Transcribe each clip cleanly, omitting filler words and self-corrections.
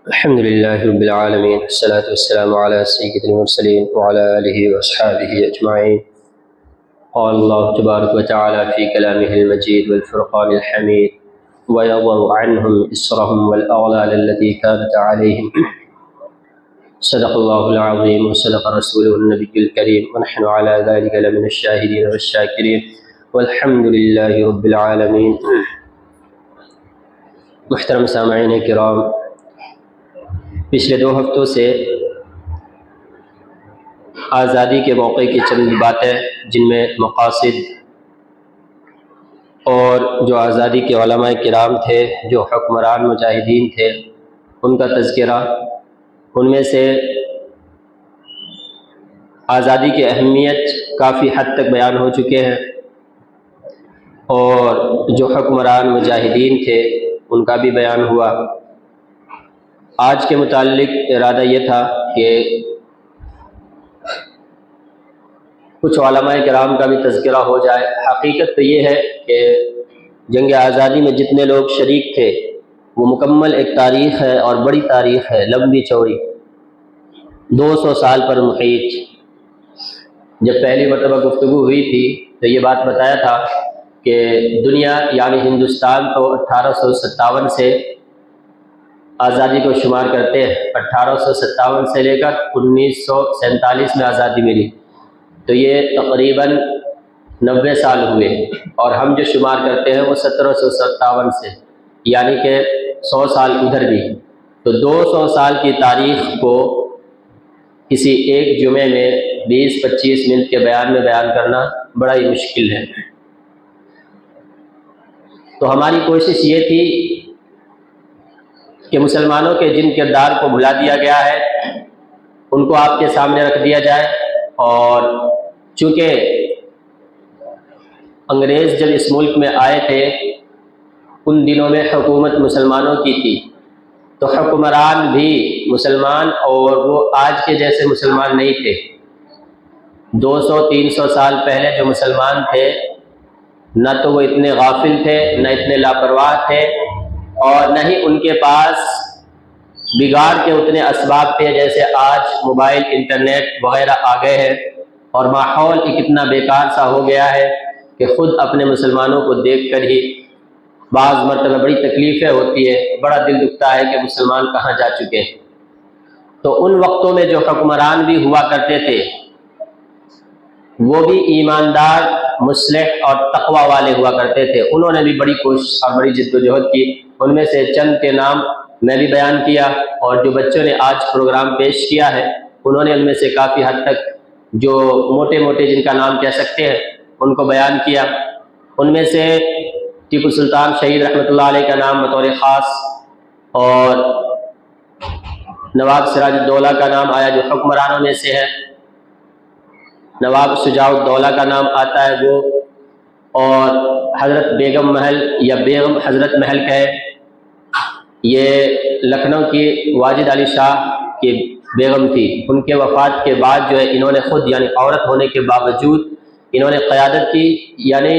الحمد لله رب العالمين، والصلاة والسلام على سيد المرسلين وعلى آله وأصحابه أجمعين. قال الله تبارك وتعالى في كلامه المجيد والفرقان الحميد: ويضع عنهم إصرهم والأغلال التي كانت عليهم. صدق الله العظيم وصدق رسوله النبي الكريم، ونحن على ذلك لمن الشاهدين والشاكرين، والحمد لله رب العالمين. محترم سامعین کرام، پچھلے 2 ہفتوں سے آزادی کے موقع کی چند باتیں، جن میں مقاصد اور جو آزادی کے علماء کرام تھے، جو حکمران مجاہدین تھے، ان کا تذکرہ، ان میں سے آزادی کی اہمیت کافی حد تک بیان ہو چکے ہیں، اور جو حکمران مجاہدین تھے ان کا بھی بیان ہوا۔ آج کے متعلق ارادہ یہ تھا کہ کچھ علماء کرام کا بھی تذکرہ ہو جائے۔ حقیقت تو یہ ہے کہ جنگ آزادی میں جتنے لوگ شریک تھے وہ مکمل ایک تاریخ ہے، اور بڑی تاریخ ہے، لمبی چوڑی، 200 سال پر محیط۔ جب پہلی مرتبہ گفتگو ہوئی تھی تو یہ بات بتایا تھا کہ دنیا یعنی ہندوستان کو 1857 سے آزادی کو شمار کرتے ہیں۔ 1857 سے لے کر 1947 میں آزادی ملی، تو یہ تقریباً 90 سال ہوئے، اور ہم جو شمار کرتے ہیں وہ 1757 سے، یعنی کہ 100 سال ادھر بھی۔ تو 200 سال کی تاریخ کو کسی ایک جمعے میں 20-25 منٹ کے بیان میں بیان کرنا بڑا ہی مشکل ہے۔ تو ہماری کوشش یہ تھی کہ مسلمانوں کے جن کردار کو بھلا دیا گیا ہے ان کو آپ کے سامنے رکھ دیا جائے، اور چونکہ انگریز جب اس ملک میں آئے تھے ان دنوں میں حکومت مسلمانوں کی تھی، تو حکمران بھی مسلمان، اور وہ آج کے جیسے مسلمان نہیں تھے۔ 200-300 سال پہلے جو مسلمان تھے، نہ تو وہ اتنے غافل تھے، نہ اتنے لاپرواہ تھے، اور نہ ہی ان کے پاس بگاڑ کے اتنے اسباب تھے جیسے آج موبائل، انٹرنیٹ وغیرہ آ گئے ہیں، اور ماحول ایک اتنا بیکار سا ہو گیا ہے کہ خود اپنے مسلمانوں کو دیکھ کر ہی بعض مرتبہ بڑی تکلیفیں ہوتی ہے، بڑا دل دکھتا ہے کہ مسلمان کہاں جا چکے ہیں۔ تو ان وقتوں میں جو حکمران بھی ہوا کرتے تھے وہ بھی ایماندار، مصلح اور تقوی والے ہوا کرتے تھے۔ انہوں نے بھی بڑی کوشش اور بڑی جد و جہد کی۔ ان میں سے چند کے نام میں بھی بیان کیا، اور جو بچوں نے آج پروگرام پیش کیا ہے انہوں نے ان میں سے کافی حد تک جو موٹے موٹے جن کا نام کہہ سکتے ہیں ان کو بیان کیا۔ ان میں سے ٹیپو سلطان شہید رحمۃ اللہ علیہ کا نام بطور خاص، اور نواب سراج الدولہ کا نام آیا جو حکمرانوں میں سے ہے، نواب شجاع الدولہ کا نام آتا ہے وہ، اور حضرت بیگم محل یا بیگم حضرت محل کہے، یہ لکھنؤ کی واجد علی شاہ کی بیگم تھی۔ ان کے وفات کے بعد جو ہے انہوں نے خود یعنی عورت ہونے کے باوجود انہوں نے قیادت کی، یعنی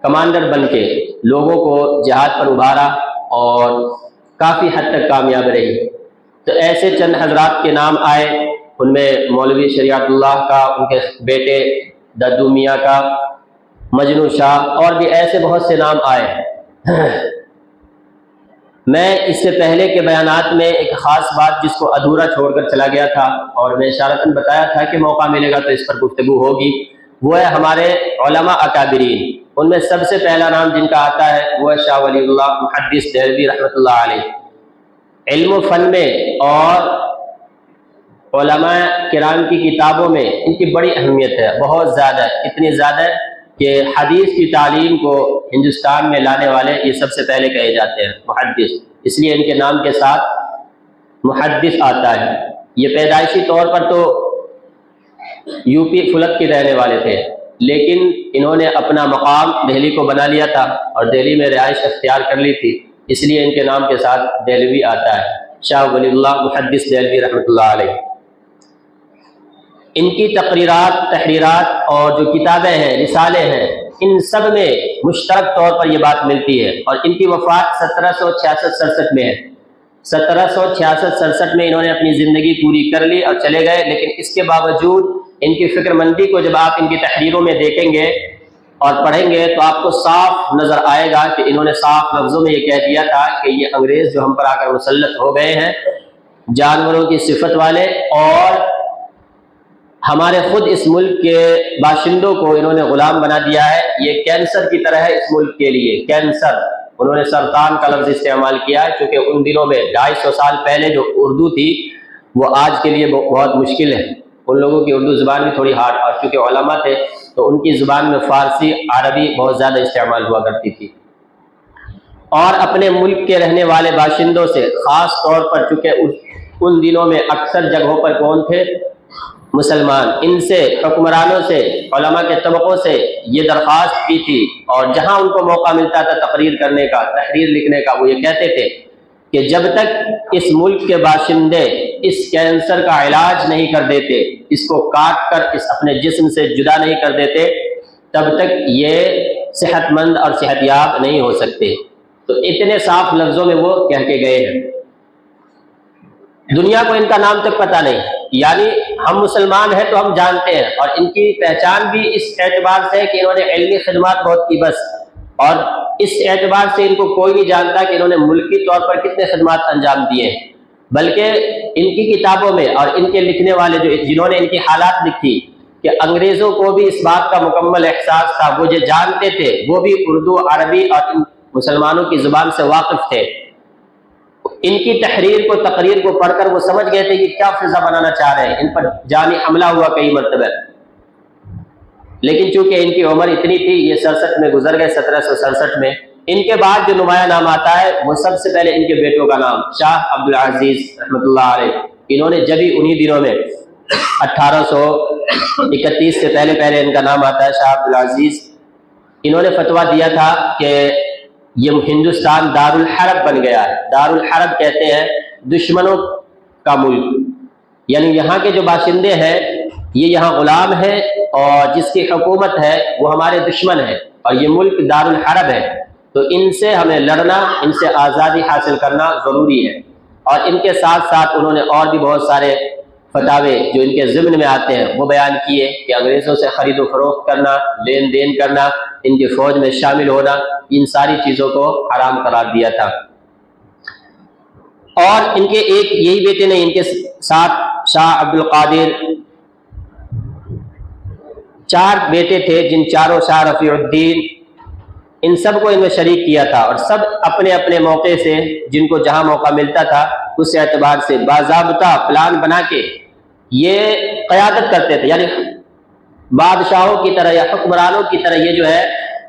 کمانڈر بن کے لوگوں کو جہاد پر ابھارا، اور کافی حد تک کامیاب رہی۔ تو ایسے چند حضرات کے نام آئے، ان میں مولوی شریعت اللہ کا، ان کے بیٹے ددو میاں کا، مجنو شاہ، اور بھی ایسے بہت سے نام آئے۔ میں اس سے پہلے کے بیانات میں ایک خاص بات جس کو ادھورا چھوڑ کر چلا گیا تھا، اور میں اشارتاً بتایا تھا کہ موقع ملے گا تو اس پر گفتگو ہوگی، وہ ہے ہمارے علماء اکابرین۔ ان میں سب سے پہلا نام جن کا آتا ہے وہ ہے شاہ ولی اللہ محدث دہلوی رحمۃ اللہ علیہ۔ علم و فن میں اور علماء کرام کی کتابوں میں ان کی بڑی اہمیت ہے، بہت زیادہ، اتنی زیادہ کہ حدیث کی تعلیم کو ہندوستان میں لانے والے یہ سب سے پہلے کہے جاتے ہیں محدث، اس لیے ان کے نام کے ساتھ محدث آتا ہے۔ یہ پیدائشی طور پر تو یو پی فلک کے رہنے والے تھے، لیکن انہوں نے اپنا مقام دہلی کو بنا لیا تھا، اور دہلی میں رہائش اختیار کر لی تھی، اس لیے ان کے نام کے ساتھ دہلوی آتا ہے، شاہ ولی اللہ محدث دہلوی رحمۃ اللہ علیہ۔ ان کی تقریرات، تحریرات اور جو کتابیں ہیں، رسالے ہیں، ان سب میں مشترک طور پر یہ بات ملتی ہے، اور ان کی وفات 1766-67 میں ہے۔ 1766-67 میں انہوں نے اپنی زندگی پوری کر لی اور چلے گئے، لیکن اس کے باوجود ان کی فکر مندی کو جب آپ ان کی تحریروں میں دیکھیں گے اور پڑھیں گے تو آپ کو صاف نظر آئے گا کہ انہوں نے صاف لفظوں میں یہ کہہ دیا تھا کہ یہ انگریز جو ہم پر آ کر مسلط ہو گئے ہیں، جانوروں کی صفت والے، اور ہمارے خود اس ملک کے باشندوں کو انہوں نے غلام بنا دیا ہے، یہ کینسر کی طرح ہے اس ملک کے لیے، کینسر۔ انہوں نے سرطان کا لفظ استعمال کیا ہے، چونکہ ان دنوں میں 250 سال پہلے جو اردو تھی وہ آج کے لیے بہت مشکل ہے، ان لوگوں کی اردو زبان بھی تھوڑی ہارڈ، اور چونکہ علماء تھے تو ان کی زبان میں فارسی عربی بہت زیادہ استعمال ہوا کرتی تھی۔ اور اپنے ملک کے رہنے والے باشندوں سے خاص طور پر، چونکہ ان دنوں میں اکثر جگہوں پر کون تھے؟ مسلمان، ان سے، حکمرانوں سے، علماء کے طبقوں سے یہ درخواست کی تھی، اور جہاں ان کو موقع ملتا تھا تقریر کرنے کا، تحریر لکھنے کا، وہ یہ کہتے تھے کہ جب تک اس ملک کے باشندے اس کینسر کا علاج نہیں کر دیتے، اس کو کاٹ کر اس اپنے جسم سے جدا نہیں کر دیتے، تب تک یہ صحت مند اور صحت یاب نہیں ہو سکتے۔ تو اتنے صاف لفظوں میں وہ کہہ کے گئے ہیں۔ دنیا کو ان کا نام تک پتہ نہیں، یعنی ہم مسلمان ہیں تو ہم جانتے ہیں، اور ان کی پہچان بھی اس اعتبار سے ہے کہ انہوں نے علمی خدمات بہت کی بس، اور اس اعتبار سے ان کو کوئی نہیں جانتا کہ انہوں نے ملکی طور پر کتنے خدمات انجام دیے ہیں، بلکہ ان کی کتابوں میں اور ان کے لکھنے والے جنہوں نے ان کی حالات لکھی کہ انگریزوں کو بھی اس بات کا مکمل احساس تھا، وہ جو جانتے تھے، وہ بھی اردو، عربی اور مسلمانوں کی زبان سے واقف تھے۔ ان کی تحریر کو، تقریر کو پڑھ کر وہ سمجھ گئے تھے کہ کیا فضا بنانا چاہ رہے ہیں، ان پر جانی حملہ ہوا کئی مرتبہ، لیکن چونکہ ان کی عمر اتنی تھی، یہ 67 میں گزر گئے، 1767 میں۔ ان کے بعد جو نمایاں نام آتا ہے وہ سب سے پہلے ان کے بیٹوں کا نام، شاہ عبدالعزیز رحمۃ اللہ علیہ۔ انہوں نے جبھی انہی دنوں میں 1831 سے پہلے ان کا نام آتا ہے، شاہ عبدالعزیز۔ انہوں نے فتویٰ دیا تھا کہ یہ ہندوستان دارالحرب بن گیا ہے۔ دارالحرب کہتے ہیں دشمنوں کا ملک، یعنی یہاں کے جو باشندے ہیں یہ یہاں غلام ہیں، اور جس کی حکومت ہے وہ ہمارے دشمن ہے، اور یہ ملک دارالحرب ہے، تو ان سے ہمیں لڑنا، ان سے آزادی حاصل کرنا ضروری ہے۔ اور ان کے ساتھ ساتھ انہوں نے اور بھی بہت سارے فتاوے جو ان کے ضمن میں آتے ہیں وہ بیان کیے کہ انگریزوں سے خرید و فروخت کرنا، لین دین کرنا، ان کی فوج میں شامل ہونا، ان ساری چیزوں کو حرام قرار دیا تھا۔ اور ان کے ایک یہی بیٹے نہیں، ان کے ساتھ شاہ عبد القادر، 4 بیٹے تھے، جن چاروں، شاہ رفیع الدین، ان سب کو ان میں شریک کیا تھا، اور سب اپنے اپنے موقع سے، جن کو جہاں موقع ملتا تھا اس اعتبار سے باضابطہ پلان بنا کے یہ قیادت کرتے تھے، یعنی بادشاہوں کی طرح یا حکمرانوں کی طرح یہ جو ہے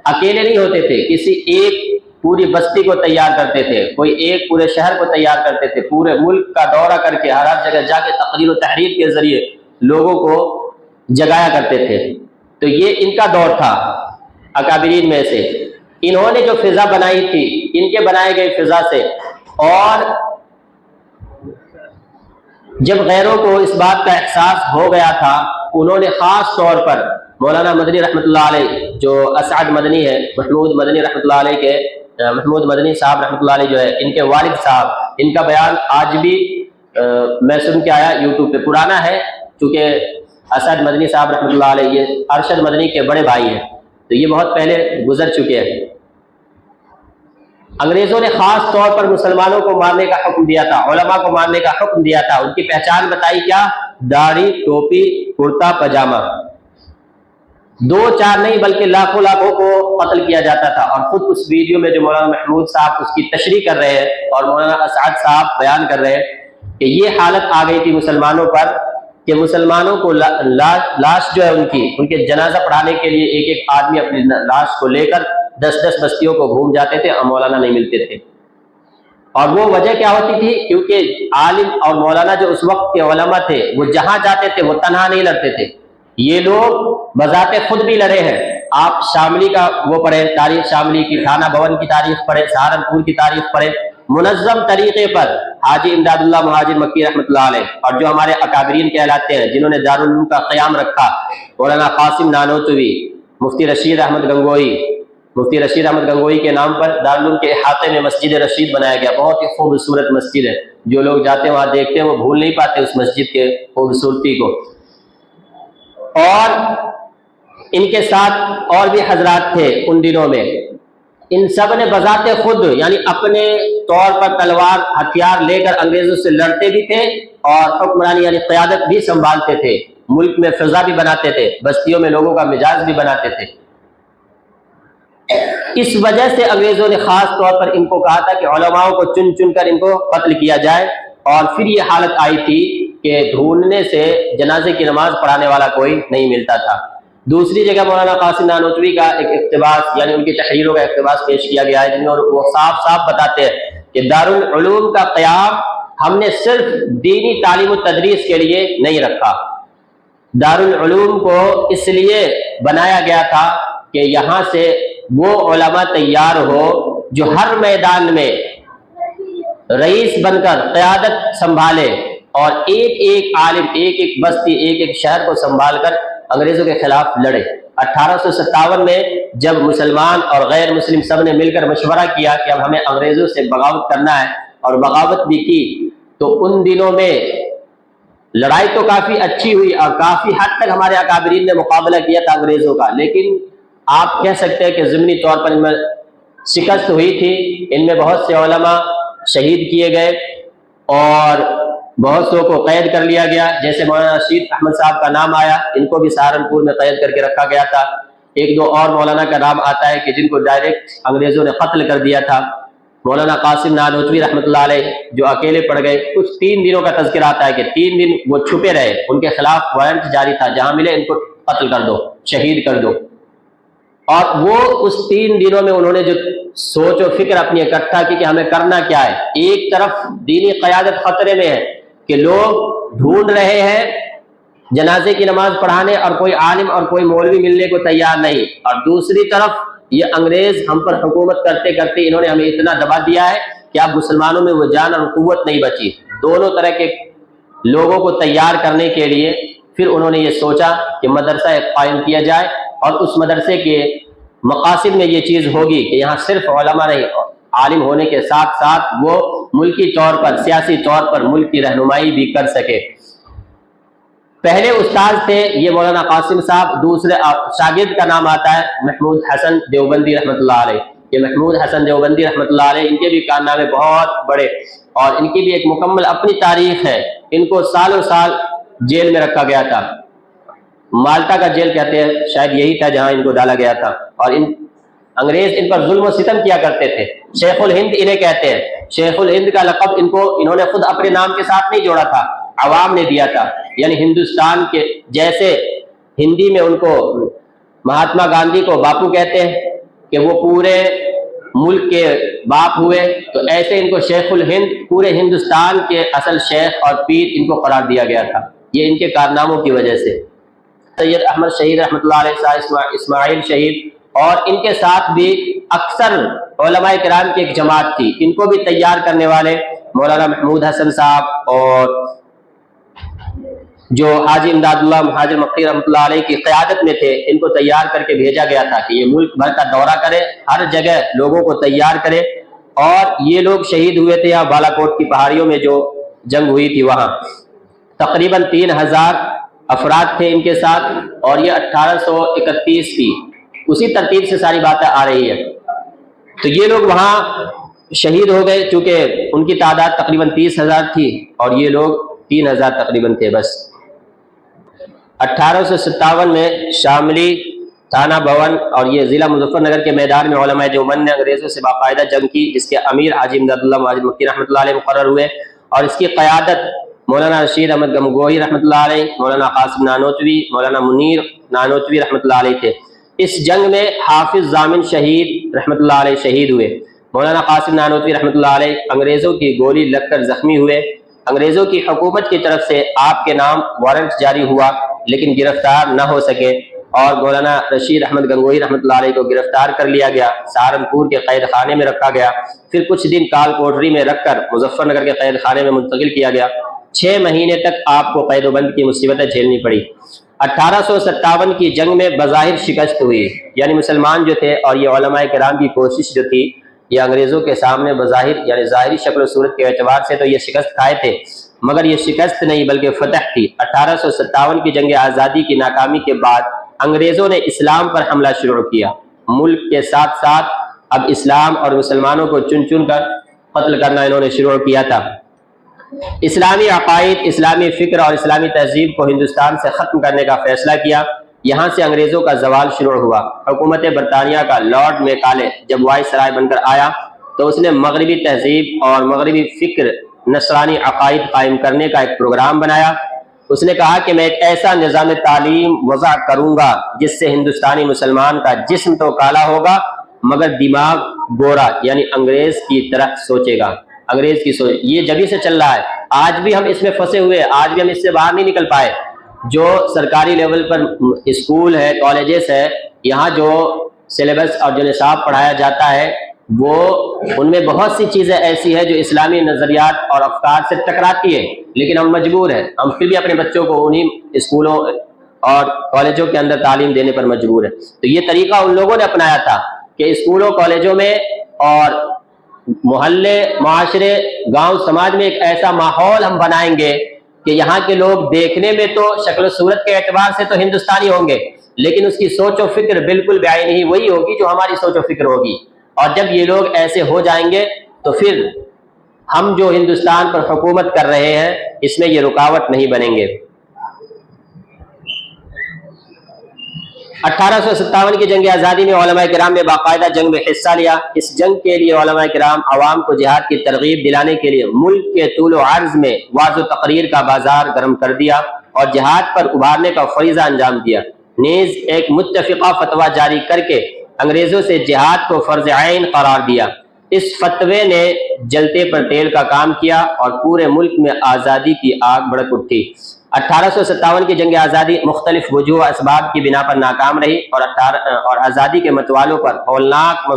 اکیلے نہیں ہوتے تھے، کسی ایک پوری بستی کو تیار کرتے تھے، کوئی ایک پورے شہر کو تیار کرتے تھے، پورے ملک کا دورہ کر کے ہر جگہ جا کے تقریر و تحریر کے ذریعے لوگوں کو جگایا کرتے تھے۔ تو یہ ان کا دور تھا اکابرین میں سے۔ انہوں نے جو فضا بنائی تھی، ان کے بنائے گئے فضا سے، اور جب غیروں کو اس بات کا احساس ہو گیا تھا، انہوں نے خاص طور پر مولانا مدنی رحمۃ اللہ علیہ، جو اسعد مدنی ہے، محمود مدنی رحمۃ اللہ علیہ کے، محمود مدنی صاحب رحمۃ اللہ علیہ جو ہے، ان کے والد صاحب، ان کا بیان آج بھی میں سن کے آیا یوٹیوب پہ، پرانا ہے چونکہ اسعد مدنی صاحب رحمۃ اللہ علیہ یہ ارشد مدنی کے بڑے بھائی ہیں، تو یہ بہت پہلے گزر چکے ہیں۔ انگریزوں نے خاص طور پر مسلمانوں کو مارنے کا حکم دیا تھا، علماء کو مارنے کا حکم دیا تھا۔ ان کی پہچان بتائی کیا؟ داڑھی، ٹوپی، کرتا پاجامہ، 2-4 نہیں بلکہ لاکھوں کو قتل کیا جاتا تھا۔ اور خود اس ویڈیو میں جو مولانا محمود صاحب اس کی تشریح کر رہے ہیں اور مولانا اسعد صاحب بیان کر رہے ہیں کہ یہ حالت آ گئی تھی مسلمانوں پر کہ مسلمانوں کو لاش جو ہے ان کے جنازہ پڑھانے کے لیے ایک آدمی اپنی لاش کو لے کر 10 بستیوں کو گھوم جاتے تھے اور مولانا نہیں ملتے تھے۔ اور وہ وجہ کیا ہوتی تھی؟ کیونکہ عالم اور مولانا جو اس وقت کے علماء تھے وہ جہاں جاتے تھے وہ تنہا نہیں لڑتے تھے، یہ لوگ بذات خود بھی لڑے ہیں۔ آپ شاملی کا وہ پڑھیں، تاریخ شاملی کی، تھانہ بھون کی تاریخ پڑھیں، سہارنپور کی تاریخ پڑھیں، منظم طریقے پر حاجی امداد اللہ مہاجر مکی رحمۃ اللہ علیہ، اور جو ہمارے اکابرین کہلاتے ہیں جنہوں نے دارالعلوم کا قیام رکھا، مولانا قاسم نانوتوی، مفتی رشید احمد گنگوئی، مفتی رشید احمد گنگوئی کے نام پر دارالعلوم کے احاطے میں مسجد رشید بنایا گیا، بہت ہی خوبصورت مسجد ہے، جو لوگ جاتے ہیں وہاں دیکھتے ہیں وہ بھول نہیں پاتے اس مسجد کے خوبصورتی کو۔ اور ان کے ساتھ اور بھی حضرات تھے ان دنوں میں، ان سب نے بذات خود یعنی اپنے طور پر تلوار ہتھیار لے کر انگریزوں سے لڑتے بھی تھے اور حکمرانی یعنی قیادت بھی سنبھالتے تھے، ملک میں فضا بھی بناتے تھے، بستیوں میں لوگوں کا مزاج بھی بناتے تھے۔ اس وجہ سے انگریزوں نے خاص طور پر ان کو کہا تھا کہ علماء کو چن چن کر ان کو قتل کیا جائے، اور پھر یہ حالت آئی تھی کہ ڈھونڈنے سے جنازے کی نماز پڑھانے والا کوئی نہیں ملتا تھا۔ دوسری جگہ مولانا قاسم نانوتوی کا ایک اقتباس یعنی ان کی تحریروں کا اقتباس پیش کیا گیا ہے، جن میں وہ صاف صاف بتاتے ہیں کہ دارالعلوم کا قیام ہم نے صرف دینی تعلیم و تدریس کے لیے نہیں رکھا، دارالعلوم کو اس لیے بنایا گیا تھا کہ یہاں سے وہ علماء تیار ہو جو ہر میدان میں رئیس بن کر قیادت سنبھالے، اور ایک ایک عالم، ایک ایک بستی، ایک ایک شہر کو سنبھال کر انگریزوں کے خلاف لڑے۔ 1857 میں جب مسلمان اور غیر مسلم سب نے مل کر مشورہ کیا کہ اب ہمیں انگریزوں سے بغاوت کرنا ہے، اور بغاوت بھی کی، تو ان دنوں میں لڑائی تو کافی اچھی ہوئی اور کافی حد تک ہمارے اکابرین نے مقابلہ کیا تھا انگریزوں کا، لیکن آپ کہہ سکتے ہیں کہ ضمنی طور پر ان میں شکست ہوئی تھی۔ ان میں بہت سے علماء شہید کیے گئے اور بہت سو کو قید کر لیا گیا، جیسے مولانا رشید احمد صاحب کا نام آیا، ان کو بھی سہارنپور میں قید کر کے رکھا گیا تھا۔ ایک دو اور مولانا کا نام آتا ہے کہ جن کو ڈائریکٹ انگریزوں نے قتل کر دیا تھا، مولانا قاسم نانوتوی رحمۃ اللہ علیہ جو اکیلے پڑ گئے۔ کچھ 3 دنوں کا تذکرہ آتا ہے کہ 3 دن وہ چھپے رہے، ان کے خلاف وارنٹ جاری تھا، جہاں ملے ان کو قتل کر دو، شہید کر دو۔ اور وہ اس 3 دنوں میں انہوں نے جو سوچ و فکر اپنی اکٹھا کی کہ ہمیں کرنا کیا ہے۔ ایک طرف دینی قیادت خطرے میں ہے کہ لوگ ڈھونڈ رہے ہیں جنازے کی نماز پڑھانے اور کوئی عالم اور کوئی مولوی ملنے کو تیار نہیں، اور دوسری طرف یہ انگریز ہم پر حکومت کرتے کرتے انہوں نے ہمیں اتنا دبا دیا ہے کہ اب مسلمانوں میں وہ جان اور قوت نہیں بچی۔ دونوں طرح کے لوگوں کو تیار کرنے کے لیے پھر انہوں نے یہ سوچا کہ مدرسہ قائم کیا جائے، اور اس مدرسے کے مقاصد میں یہ چیز ہوگی کہ یہاں صرف علماء نہیں، عالم ہونے کے ساتھ ساتھ وہ ملکی طور پر، سیاسی طور پر ملک کی رہنمائی بھی کر سکے۔ پہلے استاد تھے یہ مولانا قاسم صاحب، دوسرے شاگرد کا نام آتا ہے محمود حسن دیوبندی رحمۃ اللہ علیہ۔ یہ محمود حسن دیوبندی رحمۃ اللہ علیہ، ان کے بھی کارنامے بہت بڑے، اور ان کی بھی ایک مکمل اپنی تاریخ ہے۔ ان کو سالوں سال جیل میں رکھا گیا تھا، مالٹا کا جیل کہتے ہیں، شاید یہی تھا جہاں ان کو ڈالا گیا تھا، اور انگریز ان پر ظلم و ستم کیا کرتے تھے۔ شیخ الہند انہیں کہتے ہیں۔ شیخ الہند کا لقب انہوں نے خود اپنے نام کے ساتھ نہیں جوڑا تھا، عوام نے دیا تھا، یعنی ہندوستان کے جیسے ہندی میں ان کو مہاتما گاندھی کو باپو کہتے ہیں کہ وہ پورے ملک کے باپ ہوئے، تو ایسے ان کو شیخ الہند، پورے ہندوستان کے اصل شیخ اور پیر ان کو قرار دیا گیا تھا، یہ ان کے کارناموں کی وجہ سے۔ سید احمد شہید رحمۃ اللہ علیہ، شاہ اسماعیل شہید، اور ان کے ساتھ بھی اکثر علماء کرام کی ایک جماعت تھی، ان کو بھی تیار کرنے والے مولانا محمود حسن صاحب اور جو حاجی امداد اللہ مہاجر مکی رحمۃ اللہ علیہ کی قیادت میں تھے، ان کو تیار کر کے بھیجا گیا تھا کہ یہ ملک بھر کا دورہ کرے، ہر جگہ لوگوں کو تیار کرے، اور یہ لوگ شہید ہوئے تھے یہاں بالا کوٹ کی پہاڑیوں میں جو جنگ ہوئی تھی وہاں، تقریباً 3000 افراد تھے ان کے ساتھ، اور یہ 1831 کی اسی ترتیب سے ساری باتیں آ رہی ہے۔ تو یہ لوگ وہاں شہید ہو گئے، چونکہ ان کی تعداد تقریباً 30,000 تھی اور یہ لوگ 3000 تقریباً تھے بس۔ 1857 میں شاملی، تھانہ بھون اور یہ ضلع مظفر نگر کے میدان میں علماء دیوبند نے انگریزوں سے باقاعدہ جنگ کی، جس کے امیر حاجی امداد اللہ مہاجر مکی رحمۃ اللہ علیہ مقرر ہوئے، اور اس کی قیادت مولانا رشید احمد گنگوئی رحمۃ اللہ علیہ، مولانا قاسم نانوتوی، مولانا منیر نانوتوی رحمۃ اللہ علیہ تھے۔ اس جنگ میں حافظ ضامن شہید رحمۃ اللہ علیہ شہید ہوئے۔ مولانا قاسم نانوتوی رحمۃ اللہ علیہ انگریزوں کی گولی لگ کر زخمی ہوئے۔ انگریزوں کی حکومت کی طرف سے آپ کے نام وارنٹ جاری ہوا، لیکن گرفتار نہ ہو سکے، اور مولانا رشید احمد گنگوئی رحمۃ اللہ علیہ کو گرفتار کر لیا گیا، سہارنپور کے قید خانے میں رکھا گیا، پھر کچھ دن کال کوٹری میں رکھ کر مظفر نگر کے قید خانے میں منتقل کیا گیا۔ 6 مہینے تک آپ کو قید و بند کی مصیبتیں جھیلنی پڑی۔ 1857 کی جنگ میں بظاہر شکست ہوئی، یعنی مسلمان جو تھے اور یہ علماء کرام کی کوشش جو تھی، یہ انگریزوں کے سامنے بظاہر یعنی ظاہری شکل و صورت کے اعتبار سے تو یہ شکست کھائے تھے، مگر یہ شکست نہیں بلکہ فتح تھی۔ 1857 کی جنگ آزادی کی ناکامی کے بعد انگریزوں نے اسلام پر حملہ شروع کیا۔ ملک کے ساتھ ساتھ اب اسلام اور مسلمانوں کو چن چن کر قتل کرنا انہوں نے شروع کیا تھا۔ اسلامی عقائد، اسلامی فکر اور اسلامی تہذیب کو ہندوستان سے ختم کرنے کا فیصلہ کیا۔ یہاں سے انگریزوں کا زوال شروع ہوا۔ حکومت برطانیہ کا لارڈ میکالے جب وائس رائے بن کر آیا تو اس نے مغربی تہذیب اور مغربی فکر، نصرانی عقائد قائم کرنے کا ایک پروگرام بنایا۔ اس نے کہا کہ میں ایک ایسا نظام تعلیم وضع کروں گا جس سے ہندوستانی مسلمان کا جسم تو کالا ہوگا مگر دماغ گورا، یعنی انگریز کی طرح سوچے گا، انگریز کی سوچ۔ یہ جبھی سے چل رہا ہے، آج بھی ہم اس میں پھنسے ہوئے، آج بھی ہم اس سے باہر نہیں نکل پائے۔ جو سرکاری لیول پر اسکول ہے، کالجز ہے، یہاں جو سلیبس اور جو نصاب پڑھایا جاتا ہے وہ ان میں بہت سی چیزیں ایسی ہیں جو اسلامی نظریات اور افکار سے ٹکراتی ہے، لیکن ہم مجبور ہیں، ہم پھر بھی اپنے بچوں کو انہی اسکولوں اور کالجوں کے اندر تعلیم دینے پر مجبور ہیں۔ تو یہ طریقہ ان لوگوں نے اپنایا تھا کہ اسکولوں کالجوں میں اور محلے، معاشرے، گاؤں، سماج میں ایک ایسا ماحول ہم بنائیں گے کہ یہاں کے لوگ دیکھنے میں تو شکل و صورت کے اعتبار سے تو ہندوستانی ہوں گے، لیکن اس کی سوچ و فکر بالکل بعین ہی وہی ہوگی جو ہماری سوچ و فکر ہوگی۔ اور جب یہ لوگ ایسے ہو جائیں گے تو پھر ہم جو ہندوستان پر حکومت کر رہے ہیں اس میں یہ رکاوٹ نہیں بنیں گے۔ 1857 کی جنگ آزادی میں علماء کرام نے باقاعدہ جنگ میں حصہ لیا۔ اس جنگ کے لیے علماء کرام عوام کو جہاد کی ترغیب دلانے کے لیے ملک کے طول و عرض میں وعظ و تقریر کا بازار گرم کر دیا اور جہاد پر ابھارنے کا فریضہ انجام دیا۔ نیز ایک متفقہ فتویٰ جاری کر کے انگریزوں سے جہاد کو فرض عین قرار دیا۔ اس فتوے نے جلتے پر تیل کا کام کیا اور پورے ملک میں آزادی کی آگ بھڑک اٹھی۔ 1857 کی جنگ آزادی مختلف وجوہ اسباب کی بنا پر ناکام رہی اور آزادی کے متوالوں پر ہولناک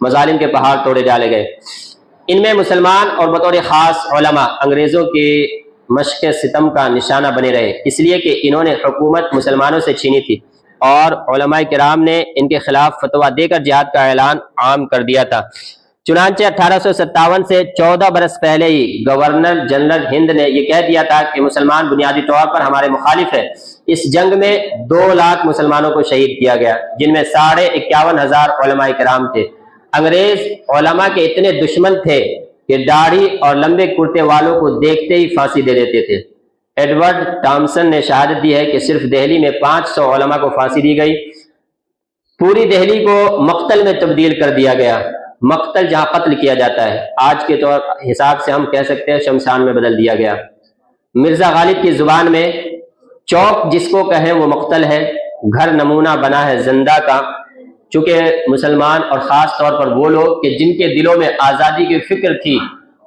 مظالم کے پہاڑ توڑے ڈالے گئے۔ ان میں مسلمان اور بطور خاص علماء انگریزوں کی مشق ستم کا نشانہ بنے رہے، اس لیے کہ انہوں نے حکومت مسلمانوں سے چھینی تھی اور علماء کرام نے ان کے خلاف فتویٰ دے کر جہاد کا اعلان عام کر دیا تھا۔ چنانچہ 1857 سے 14 برس پہلے ہی گورنر جنرل ہند نے یہ کہہ دیا تھا کہ مسلمان بنیادی طور پر ہمارے مخالف ہیں۔ اس جنگ میں 2 لاکھ مسلمانوں کو شہید کیا گیا، جن میں 51,500 علماء کرام تھے۔ انگریز علماء کے اتنے دشمن تھے کہ داڑھی اور لمبے کرتے والوں کو دیکھتے ہی پھانسی دے دیتے تھے۔ ایڈورڈ ٹامسن نے شہادت دی ہے کہ صرف دہلی میں 500 علماء کو پھانسی دی گئی۔ پوری دہلی کو مقتل میں تبدیل کر دیا گیا۔ مقتل جہاں قتل کیا جاتا ہے، آج کے طور حساب سے ہم کہہ سکتے ہیں شمشان میں بدل دیا گیا۔ مرزا غالب کی زبان میں چوک جس کو کہیں وہ مقتل ہے، گھر نمونہ بنا ہے زندہ کا۔ چونکہ مسلمان اور خاص طور پر وہ لوگ کہ جن کے دلوں میں آزادی کی فکر تھی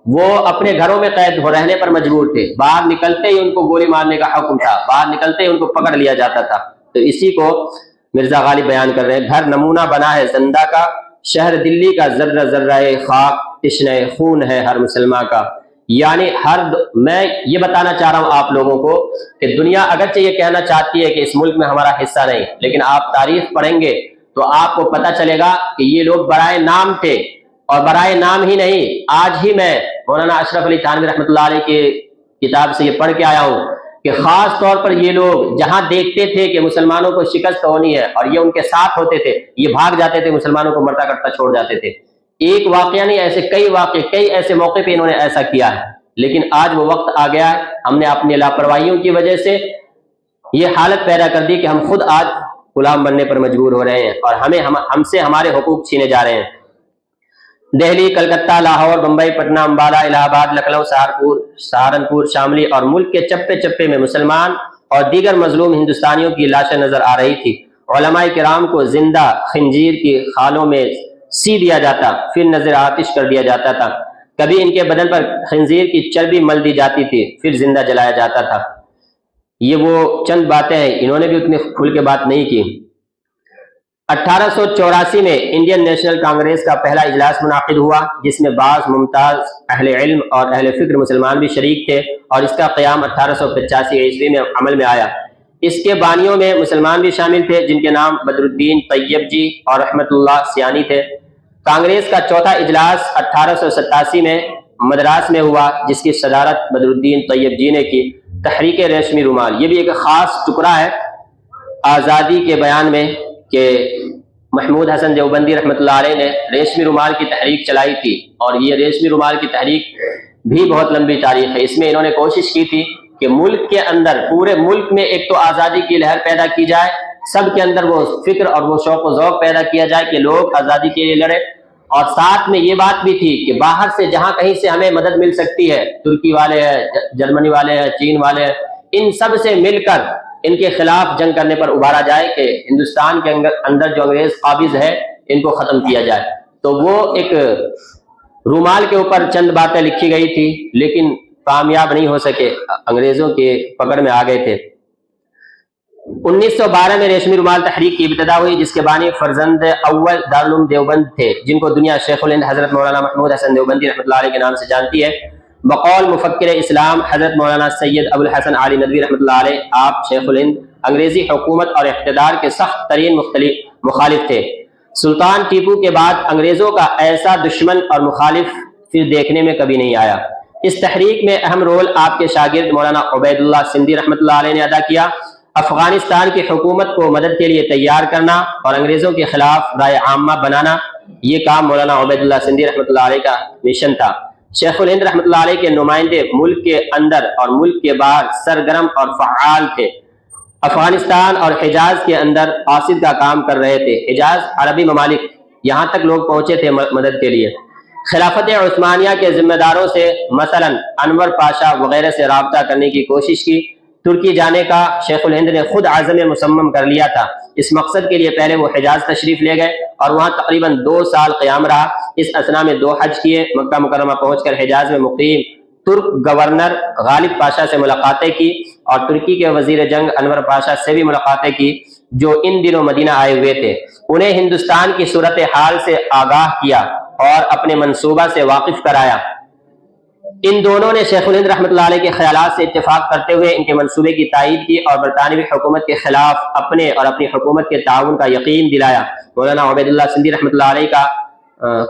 وہ اپنے گھروں میں قید ہو رہنے پر مجبور تھے، باہر نکلتے ہی ان کو گولی مارنے کا حکم تھا، باہر نکلتے ہی ان کو پکڑ لیا جاتا تھا۔ تو اسی کو مرزا غالب بیان کر رہے ہیں، گھر نمونہ بنا ہے زندہ کا، شہر دلی کا ذرہ ذرہ خاک تشنہ خون ہے ہر مسلمان کا۔ یعنی میں یہ بتانا چاہ رہا ہوں آپ لوگوں کو کہ دنیا اگرچہ یہ کہنا چاہتی ہے کہ اس ملک میں ہمارا حصہ نہیں، لیکن آپ تاریخ پڑھیں گے تو آپ کو پتہ چلے گا کہ یہ لوگ برائے نام تھے، اور برائے نام ہی نہیں، آج ہی میں مولانا اشرف علی تھانوی رحمۃ اللہ علیہ کی کتاب سے یہ پڑھ کے آیا ہوں کہ خاص طور پر یہ لوگ جہاں دیکھتے تھے کہ مسلمانوں کو شکست ہونی ہے اور یہ ان کے ساتھ ہوتے تھے، یہ بھاگ جاتے تھے، مسلمانوں کو مرتا کرتا چھوڑ جاتے تھے۔ ایک واقعہ نہیں، ایسے کئی واقعے، کئی ایسے موقع پہ انہوں نے ایسا کیا ہے، لیکن آج وہ وقت آ گیا ہے، ہم نے اپنی لاپرواہیوں کی وجہ سے یہ حالت پیدا کر دی کہ ہم خود آج غلام بننے پر مجبور ہو رہے ہیں اور ہم سے ہمارے حقوق چھینے جا رہے ہیں۔ دہلی، کلکتہ، لاہور، بمبئی، پٹنہ، امبالہ، الہ آباد، لکھنؤ، سہارنپور، شاملی اور ملک کے چپے چپے میں مسلمان اور دیگر مظلوم ہندوستانیوں کی لاشیں نظر آ رہی تھی۔ علماء کرام کو زندہ خنجیر کی خالوں میں سی دیا جاتا، پھر نظر آتش کر دیا جاتا تھا۔ کبھی ان کے بدن پر خنزیر کی چربی مل دی جاتی تھی، پھر زندہ جلایا جاتا تھا۔ یہ وہ چند باتیں ہیں، انہوں نے بھی اتنی کھل کے بات نہیں کی۔ 1884 میں انڈین نیشنل کانگریس کا پہلا اجلاس منعقد ہوا، جس میں بعض ممتاز اہل علم اور اہل فکر مسلمان بھی شریک تھے، اور اس کا قیام 1885 عیسوی میں عمل میں آیا۔ اس کے بانیوں میں مسلمان بھی شامل تھے جن کے نام بدر الدین طیب جی اور رحمت اللہ سیانی تھے۔ کانگریس کا چوتھا اجلاس 1887 میں مدراس میں ہوا، جس کی صدارت بدر الدین طیب جی نے کی۔ تحریک ریشمی رومال، یہ بھی ایک خاص ٹکڑا ہے آزادی کے بیان میں کہ محمود حسن دیوبندی رحمۃ اللہ علیہ نے ریشمی رومال کی تحریک چلائی تھی، اور یہ ریشمی رومال کی تحریک بھی بہت لمبی تاریخ ہے۔ اس میں انہوں نے کوشش کی تھی کہ ملک کے اندر، پورے ملک میں ایک تو آزادی کی لہر پیدا کی جائے، سب کے اندر وہ فکر اور وہ شوق و ذوق پیدا کیا جائے کہ لوگ آزادی کے لیے لڑے، اور ساتھ میں یہ بات بھی تھی کہ باہر سے جہاں کہیں سے ہمیں مدد مل سکتی ہے، ترکی والے ہیں، جرمنی والے ہیں، چین والے ہیں، ان سب سے مل کر ان کے خلاف جنگ کرنے پر ابھارا جائے کہ ہندوستان کے اندر جو انگریز قابض ہے ان کو ختم کیا جائے۔ تو وہ ایک رومال کے اوپر چند باتیں لکھی گئی تھی، لیکن کامیاب نہیں ہو سکے، انگریزوں کے پکڑ میں آ گئے تھے۔ 1912 میں ریشمی رومال تحریک کی ابتدا ہوئی، جس کے بانی فرزند اول دارالعلوم دیوبند تھے، جن کو دنیا شیخ الہند حضرت مولانا محمود حسن دیوبندی رحمۃ اللہ علیہ کے نام سے جانتی ہے۔ بقول مفکر اسلام حضرت مولانا سید ابو الحسن علی ندوی رحمۃ اللہ علیہ، آپ شیخ الہند انگریزی حکومت اور اقتدار کے سخت ترین مخالف تھے۔ سلطان ٹیپو کے بعد انگریزوں کا ایسا دشمن اور مخالف پھر دیکھنے میں کبھی نہیں آیا۔ اس تحریک میں اہم رول آپ کے شاگرد مولانا عبید اللہ سندھی رحمۃ اللہ علیہ نے ادا کیا۔ افغانستان کی حکومت کو مدد کے لیے تیار کرنا اور انگریزوں کے خلاف رائے عامہ بنانا، یہ کام مولانا عبید اللہ سندھی رحمۃ اللہ علیہ کا مشن تھا۔ شیخ الہند رحمۃ اللہ علیہ کے نمائندے ملک کے اندر اور ملک کے باہر سرگرم اور فعال تھے۔ افغانستان اور حجاز کے اندر قاصد کا کام کر رہے تھے۔ حجاز عربی ممالک، یہاں تک لوگ پہنچے تھے مدد کے لیے۔ خلافت عثمانیہ کے ذمہ داروں سے مثلا انور پاشا وغیرہ سے رابطہ کرنے کی کوشش کی۔ ترکی جانے کا شیخ الہند نے خود عزم مصمم کر لیا تھا۔ اس مقصد کے لیے پہلے وہ حجاز تشریف لے گئے اور وہاں تقریباً 2 سال قیام رہا۔ اس اثنا میں 2 حج کیے۔ مکہ مکرمہ پہنچ کر حجاز میں مقیم ترک گورنر غالب پاشا سے ملاقاتیں کی اور ترکی کے وزیر جنگ انور پاشا سے بھی ملاقاتیں کی، جو ان دنوں مدینہ آئے ہوئے تھے۔ انہیں ہندوستان کی صورتحال سے آگاہ کیا اور اپنے منصوبہ سے واقف کرایا۔ ان دونوں نے شیخ الہند رحمۃ اللہ علیہ کے خیالات سے اتفاق کرتے ہوئے ان کے منصوبے کی تائید کی اور برطانوی حکومت کے خلاف اپنے اور اپنی حکومت کے تعاون کا یقین دلایا۔ مولانا عبید اللہ سندھی رحمۃ اللہ علیہ کا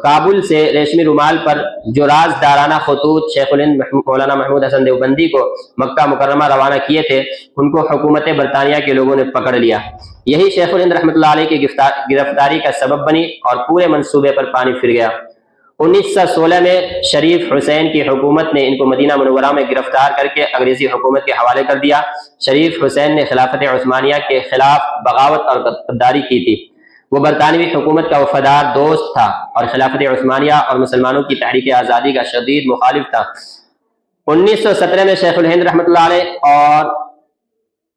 کابل سے ریشمی رومال پر جو رازدارانہ خطوط شیخ الہند مولانا محمود حسن دیوبندی کو مکہ مکرمہ روانہ کیے تھے، ان کو حکومت برطانیہ کے لوگوں نے پکڑ لیا۔ یہی شیخ الہند رحمۃ اللہ علیہ کی گرفتاری کا سبب بنی اور پورے منصوبے پر پانی پھر گیا۔ 1916 میں شریف حسین کی حکومت نے ان کو مدینہ منورہ میں گرفتار کر کے انگریزی حکومت کے حوالے کر دیا۔ شریف حسین نے خلافت عثمانیہ کے خلاف بغاوت اور غداری کی تھی۔ وہ برطانوی حکومت کا وفادار دوست تھا اور خلافت عثمانیہ اور مسلمانوں کی تحریک آزادی کا شدید مخالف تھا۔ 1917 میں شیخ الہند رحمۃ اللہ علیہ اور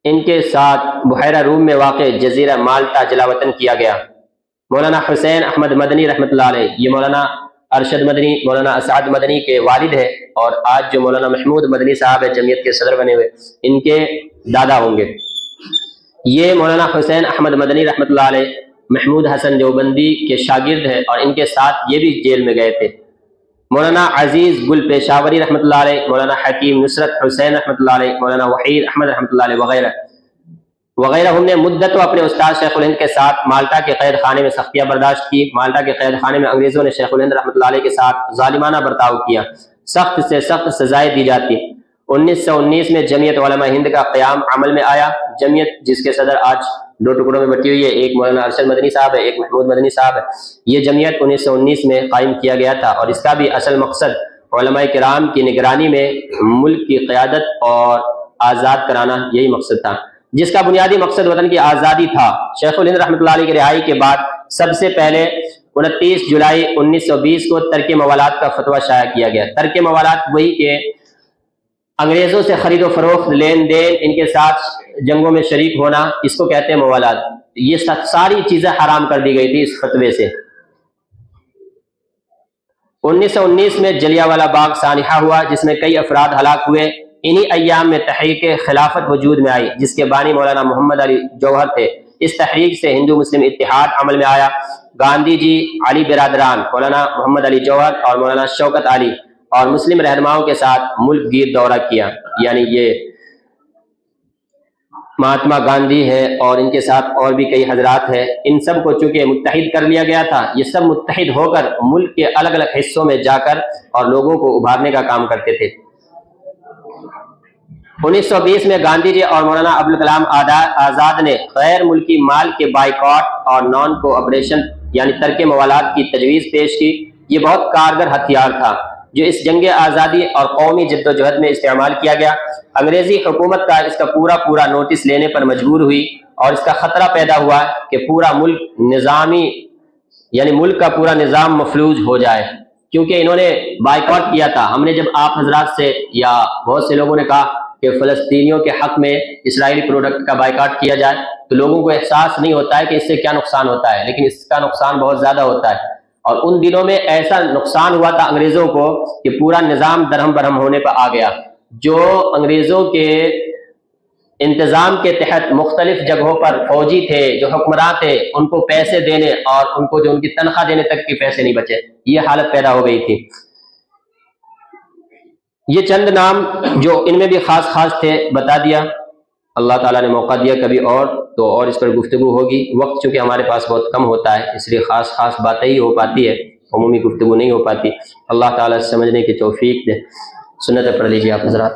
ان کے ساتھ بحیرہ روم میں واقع جزیرہ مالٹا جلاوطن کیا گیا۔ مولانا حسین احمد مدنی رحمۃ اللہ علیہ، یہ مولانا ارشد مدنی، مولانا اسعد مدنی کے والد ہے، اور آج جو مولانا محمود مدنی صاحب ہے جمعیت کے صدر بنے ہوئے، ان کے دادا ہوں گے۔ یہ مولانا حسین احمد مدنی رحمۃ اللہ علیہ محمود حسن دیوبندی کے شاگرد ہیں اور ان کے ساتھ یہ بھی جیل میں گئے تھے۔ مولانا عزیز گل پیشاوری رحمۃ اللہ علیہ، مولانا حکیم نصرت حسین رحمۃ اللہ علیہ، مولانا وحید احمد رحمۃ اللہ علیہ وغیرہ ہم نے مدت و اپنے استاد شیخ الہند کے ساتھ مالٹا کے قید خانے میں سختیاں برداشت کی۔ مالٹا کے قید خانے میں انگریزوں نے شیخ الہند رحمۃ اللہ علیہ کے ساتھ ظالمانہ برتاؤ کیا، سخت سے سخت سزائیں دی جاتی۔ 1919 میں جمعیت علماء ہند کا قیام عمل میں آیا۔ جمعیت جس کے صدر آج 2 ٹکڑوں میں بٹی ہوئی ہے، ایک مولانا ارشد مدنی صاحب ہے، ایک محمود مدنی صاحب ہے۔ یہ جمعیت 1919 میں قائم کیا گیا تھا اور اس کا بھی اصل مقصد علماء کرام کی نگرانی میں ملک کی قیادت اور آزاد کرانا، یہی مقصد تھا، جس کا بنیادی مقصد وطن کی آزادی تھا۔ شیخ الہند رحمۃ اللہ علیہ کی رہائی کے بعد سب سے پہلے 29 جولائی 1920 کو ترک موالات کا فتویٰ شائع کیا گیا۔ ترک موالات وہی کہ انگریزوں سے خرید و فروخت، لین دین، ان کے ساتھ جنگوں میں شریک ہونا، اس کو کہتے ہیں موالات۔ یہ ساری چیزیں حرام کر دی گئی تھی اس فتوے سے۔ 1919 میں جلیانوالہ باغ سانحہ ہوا جس میں کئی افراد ہلاک ہوئے۔ انہی ایام میں تحریک خلافت وجود میں آئی جس کے بانی مولانا محمد علی جوہر تھے۔ اس تحریک سے ہندو مسلم اتحاد عمل میں آیا۔ گاندھی جی، علی برادران، مولانا محمد علی جوہر اور مولانا شوکت علی اور مسلم رہنماؤں کے ساتھ ملک گیر دورہ کیا، یعنی یہ مہاتما گاندھی ہے اور ان کے ساتھ اور بھی کئی حضرات ہیں، ان سب کو چونکہ متحد کر لیا گیا تھا، یہ سب متحد ہو کر ملک کے الگ الگ حصوں میں جا کر اور لوگوں کو ابھارنے کا کام کرتے تھے۔ 1920 میں گاندھی جی اور مولانا ابوالکلام آزاد نے غیر ملکی مال کے بائیکاٹ اور نان کوآپریشن یعنی ترک موالات کی تجویز پیش کی۔ یہ بہت کارگر ہتھیار تھا جو اس جنگ آزادی اور قومی جد و جہد میں استعمال کیا گیا۔ انگریزی حکومت کا اس کا پورا نوٹس لینے پر مجبور ہوئی اور اس کا خطرہ پیدا ہوا کہ پورا ملک نظامی یعنی ملک کا پورا نظام مفلوج ہو جائے، کیونکہ انہوں نے بائیکاٹ کیا تھا۔ ہم نے جب آپ حضرات سے یا بہت سے لوگوں نے کہا کہ فلسطینیوں کے حق میں اسرائیلی پروڈکٹ کا بائیکاٹ کیا جائے تو لوگوں کو احساس نہیں ہوتا ہے کہ اس سے کیا نقصان ہوتا ہے، لیکن اس کا نقصان بہت زیادہ ہوتا ہے۔ اور ان دنوں میں ایسا نقصان ہوا تھا انگریزوں کو کہ پورا نظام درہم برہم ہونے پر آ گیا۔ جو انگریزوں کے انتظام کے تحت مختلف جگہوں پر فوجی تھے، جو حکمراں تھے، ان کو پیسے دینے اور ان کو جو ان کی تنخواہ دینے تک کے پیسے نہیں بچے، یہ حالت پیدا ہو گئی تھی۔ یہ چند نام جو ان میں بھی خاص تھے بتا دیا۔ اللہ تعالیٰ نے موقع دیا کبھی اور اس پر گفتگو ہوگی۔ وقت چونکہ ہمارے پاس بہت کم ہوتا ہے، اس لیے خاص باتیں ہی ہو پاتی ہے، عمومی گفتگو نہیں ہو پاتی۔ اللہ تعالیٰ سمجھنے کی توفیق دے۔ سنت پڑھ لیجیے آپ حضرات۔